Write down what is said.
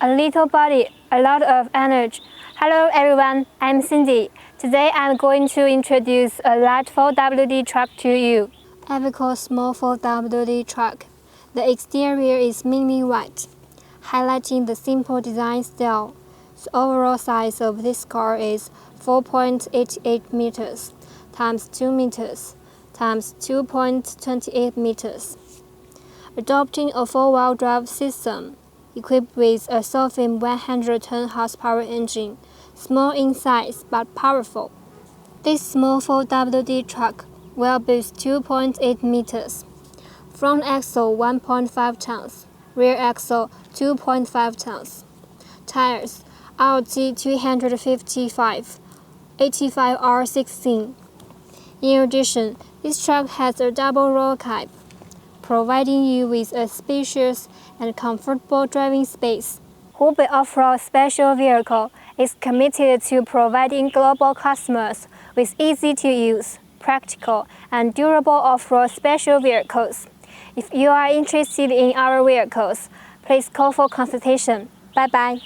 A little body, a lot of energy. Hello everyone, I'm Cindy. Today I'm going to introduce a light 4WD truck to you. Iveco small 4WD truck. The exterior is mainly white, highlighting the simple design style. The overall size of this car is 4.88 meters times 2 meters times 2.28 meters. Adopting a 4-wheel drive system, equipped with a Sofim 110 horsepower engine, small in size but powerful. This small 4WD truck will boost 2.8 meters. Front axle 1.5 tons, rear axle 2.5 tons. Tires RT 255, 85R16. In addition, this truck has a double roll cab, providing you with a spacious and comfortable driving space. Hubei Off-Road Special Vehicle is committed to providing global customers with easy-to-use, practical, and durable off-road special vehicles. If you are interested in our vehicles, please call for consultation. Bye-bye.